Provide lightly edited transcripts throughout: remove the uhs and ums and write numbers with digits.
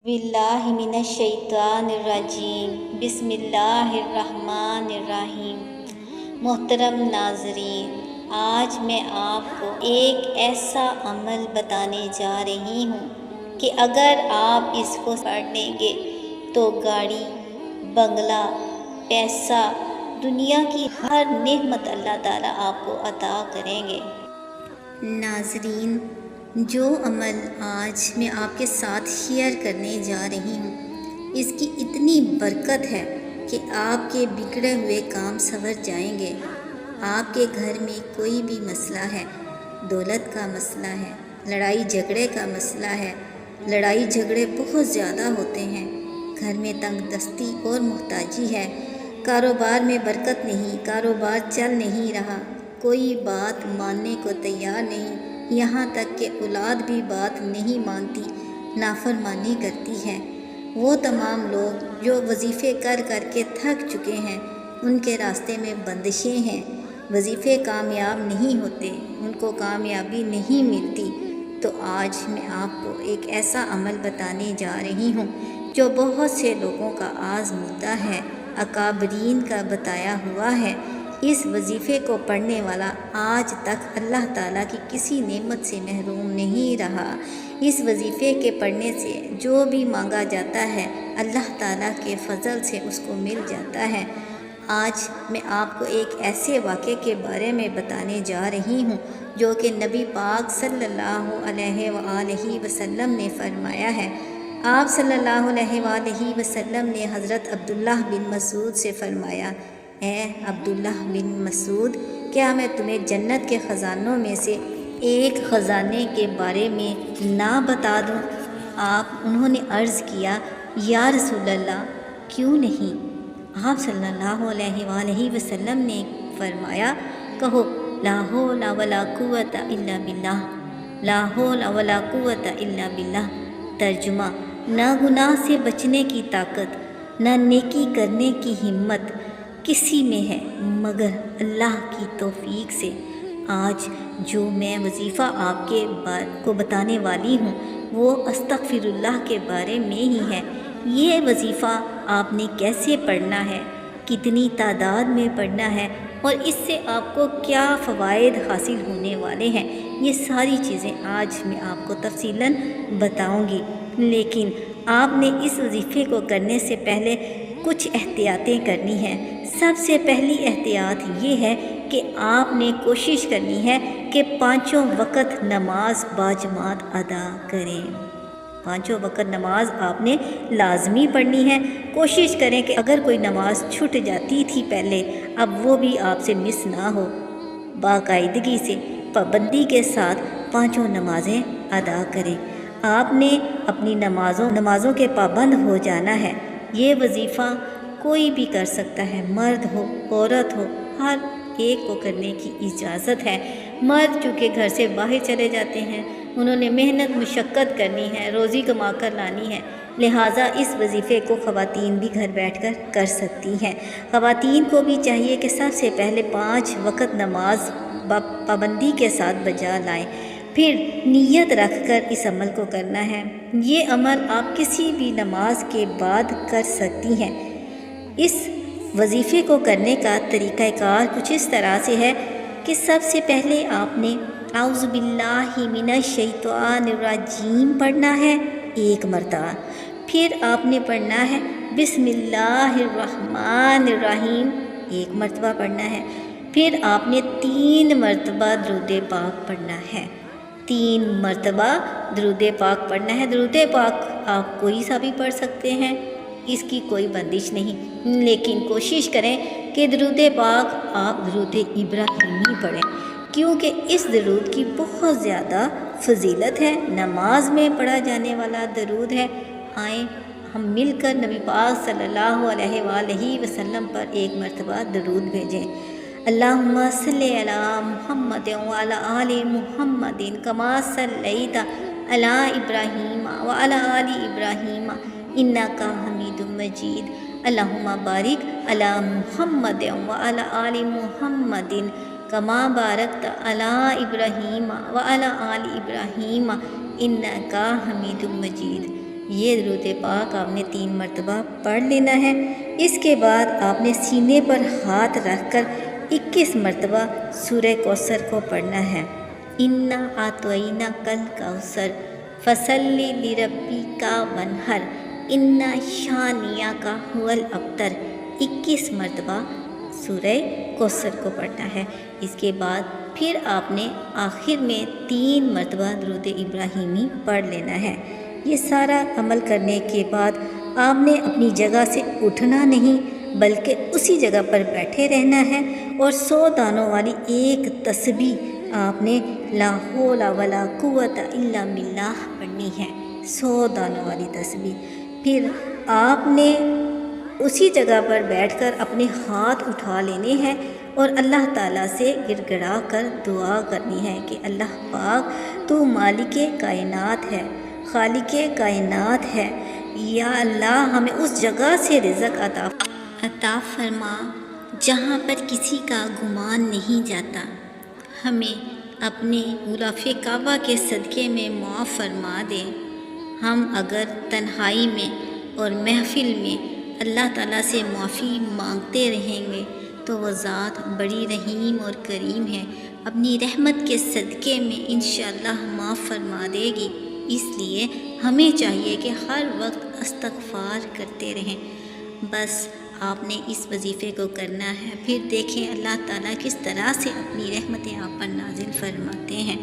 باللہ من الشیطان الرجیم بسم اللہ الرحمن الرحیم۔ محترم ناظرین، آج میں آپ کو ایک ایسا عمل بتانے جا رہی ہوں کہ اگر آپ اس کو پڑھ لیں گے تو گاڑی، بنگلہ، پیسہ، دنیا کی ہر نعمت اللہ تعالیٰ آپ کو عطا کریں گے۔ ناظرین، جو عمل آج میں آپ کے ساتھ شیئر کرنے جا رہی ہوں، اس کی اتنی برکت ہے کہ آپ کے بگڑے ہوئے کام سنور جائیں گے۔ آپ کے گھر میں کوئی بھی مسئلہ ہے، دولت کا مسئلہ ہے، لڑائی جھگڑے کا مسئلہ ہے، لڑائی جھگڑے بہت زیادہ ہوتے ہیں، گھر میں تنگ دستی اور محتاجی ہے، کاروبار میں برکت نہیں، کاروبار چل نہیں رہا، کوئی بات ماننے کو تیار نہیں، یہاں تک کہ اولاد بھی بات نہیں مانتی، نافرمانی کرتی ہے۔ وہ تمام لوگ جو وظیفے کر کر کے تھک چکے ہیں، ان کے راستے میں بندشیں ہیں، وظیفے کامیاب نہیں ہوتے، ان کو کامیابی نہیں ملتی، تو آج میں آپ کو ایک ایسا عمل بتانے جا رہی ہوں جو بہت سے لوگوں کا آزمودہ ہے، اکابرین کا بتایا ہوا ہے۔ اس وظیفے کو پڑھنے والا آج تک اللہ تعالیٰ کی کسی نعمت سے محروم نہیں رہا۔ اس وظیفے کے پڑھنے سے جو بھی مانگا جاتا ہے، اللہ تعالیٰ کے فضل سے اس کو مل جاتا ہے۔ آج میں آپ کو ایک ایسے واقعے کے بارے میں بتانے جا رہی ہوں جو کہ نبی پاک صلی اللہ علیہ وآلہ وسلم نے فرمایا ہے۔ آپ صلی اللہ علیہ وآلہ وسلم نے حضرت عبداللہ بن مسعود سے فرمایا، اے عبداللہ بن مسعود، کیا میں تمہیں جنت کے خزانوں میں سے ایک خزانے کے بارے میں نہ بتا دوں؟ انہوں نے عرض کیا، یا رسول اللہ، کیوں نہیں؟ آپ صلی اللہ علیہ وآلہ وسلم نے فرمایا، کہو لا حول ولا قوت الا باللہ، لا حول ولا قوت الا باللہ۔ ترجمہ: نہ گناہ سے بچنے کی طاقت، نہ نیکی کرنے کی ہمت کسی میں ہے مگر اللہ کی توفیق سے۔ آج جو میں وظیفہ آپ کو بتانے والی ہوں وہ استغفر اللہ کے بارے میں ہی ہے۔ یہ وظیفہ آپ نے کیسے پڑھنا ہے، کتنی تعداد میں پڑھنا ہے اور اس سے آپ کو کیا فوائد حاصل ہونے والے ہیں، یہ ساری چیزیں آج میں آپ کو تفصیلاً بتاؤں گی۔ لیکن آپ نے اس وظیفے کو کرنے سے پہلے کچھ احتیاطیں کرنی ہیں۔ سب سے پہلی احتیاط یہ ہے کہ آپ نے کوشش کرنی ہے کہ 5 وقت نماز باجماعت ادا کریں۔ 5 وقت نماز آپ نے لازمی پڑھنی ہے۔ کوشش کریں کہ اگر کوئی نماز چھٹ جاتی تھی پہلے، اب وہ بھی آپ سے مس نہ ہو۔ باقاعدگی سے، پابندی کے ساتھ 5 نمازیں ادا کریں۔ آپ نے اپنی نمازوں کے پابند ہو جانا ہے۔ یہ وظیفہ کوئی بھی کر سکتا ہے، مرد ہو، عورت ہو، ہر ایک کو کرنے کی اجازت ہے۔ مرد چونکہ گھر سے باہر چلے جاتے ہیں، انہوں نے محنت مشقت کرنی ہے، روزی کما کر لانی ہے، لہٰذا اس وظیفے کو خواتین بھی گھر بیٹھ کر کر سکتی ہیں۔ خواتین کو بھی چاہیے کہ سب سے پہلے 5 وقت نماز پابندی کے ساتھ بجا لائیں، پھر نیت رکھ کر اس عمل کو کرنا ہے۔ یہ عمل آپ کسی بھی نماز کے بعد کر سکتی ہیں۔ اس وظیفے کو کرنے کا طریقہ کار کچھ اس طرح سے ہے کہ سب سے پہلے آپ نے اعوذ باللہ من الشیطان الرجیم پڑھنا ہے 1 مرتبہ، پھر آپ نے پڑھنا ہے بسم اللہ الرحمن الرحیم 1 مرتبہ پڑھنا ہے، پھر آپ نے 3 مرتبہ درود پاک پڑھنا ہے، 3 مرتبہ درود پاک پڑھنا ہے۔ درود پاک آپ کوئی سا بھی پڑھ سکتے ہیں، اس کی کوئی بندش نہیں، لیکن کوشش کریں کہ درود پاک آپ درود ابراہیمی پڑھیں، کیونکہ اس درود کی بہت زیادہ فضیلت ہے، نماز میں پڑھا جانے والا درود ہے۔ آئیں ہم مل کر نبی پاک صلی اللہ علیہ وآلہ وسلم پر 1 مرتبہ درود بھیجیں۔ اللہم صلی علی محمد وعلی آل محمد کما صلیت علی ابراہیم وعلی آل ابراہیم انک حمید مجید۔ اللہم بارک علی محمد وعلی آل محمد کما بارکت علی ابراہیم وعلی آل ابراہیم انک حمید مجید۔ یہ درود پاک آپ نے 3 مرتبہ پڑھ لینا ہے۔ اس کے بعد آپ نے سینے پر ہاتھ رکھ کر 21 مرتبہ سورہ کوثر کو پڑھنا ہے۔ انا اعطیناک الکوثر فصلی لربک وانحر ان شانئک ھو الابتر، 21 مرتبہ سورہ کوثر کو پڑھنا ہے۔ اس کے بعد پھر آپ نے آخر میں 3 مرتبہ درود ابراہیمی پڑھ لینا ہے۔ یہ سارا عمل کرنے کے بعد آپ نے اپنی جگہ سے اٹھنا نہیں بلکہ اسی جگہ پر بیٹھے رہنا ہے، اور 100 دانوں والی ایک تسبیح آپ نے لا حول ولا قوت الا باللہ پڑھنی ہے، 100 دانوں والی تسبیح۔ پھر آپ نے اسی جگہ پر بیٹھ کر اپنے ہاتھ اٹھا لینے ہیں اور اللہ تعالیٰ سے گڑ گڑا کر دعا کرنی ہے کہ اللہ پاک تو مالک کائنات ہے، خالق کائنات ہے، یا اللہ ہمیں اس جگہ سے رزق عطا فرما جہاں پر کسی کا گمان نہیں جاتا، ہمیں اپنے غلاف کعبہ کے صدقے میں معاف فرما دے۔ ہم اگر تنہائی میں اور محفل میں اللہ تعالیٰ سے معافی مانگتے رہیں گے تو وہ ذات بڑی رحیم اور کریم ہے، اپنی رحمت کے صدقے میں انشاءاللہ معاف فرما دے گی۔ اس لیے ہمیں چاہیے کہ ہر وقت استغفار کرتے رہیں۔ بس آپ نے اس وظیفے کو کرنا ہے، پھر دیکھیں اللہ تعالیٰ کس طرح سے اپنی رحمتیں آپ پر نازل فرماتے ہیں۔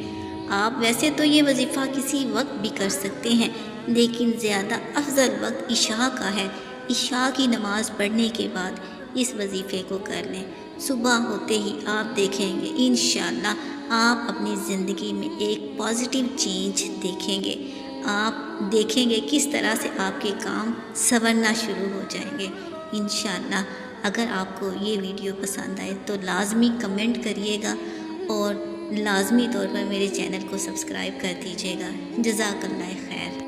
آپ ویسے تو یہ وظیفہ کسی وقت بھی کر سکتے ہیں، لیکن زیادہ افضل وقت عشاء کا ہے۔ عشاء کی نماز پڑھنے کے بعد اس وظیفے کو کر لیں۔ صبح ہوتے ہی آپ دیکھیں گے انشاءاللہ آپ اپنی زندگی میں ایک پازیٹیو چینج دیکھیں گے۔ آپ دیکھیں گے کس طرح سے آپ کے کام سنورنا شروع ہو جائیں گے انشاءاللہ۔ اگر آپ کو یہ ویڈیو پسند آئے تو لازمی کمنٹ کریے گا اور لازمی طور پر میرے چینل کو سبسکرائب کر دیجیے گا۔ جزاک اللہ خیر۔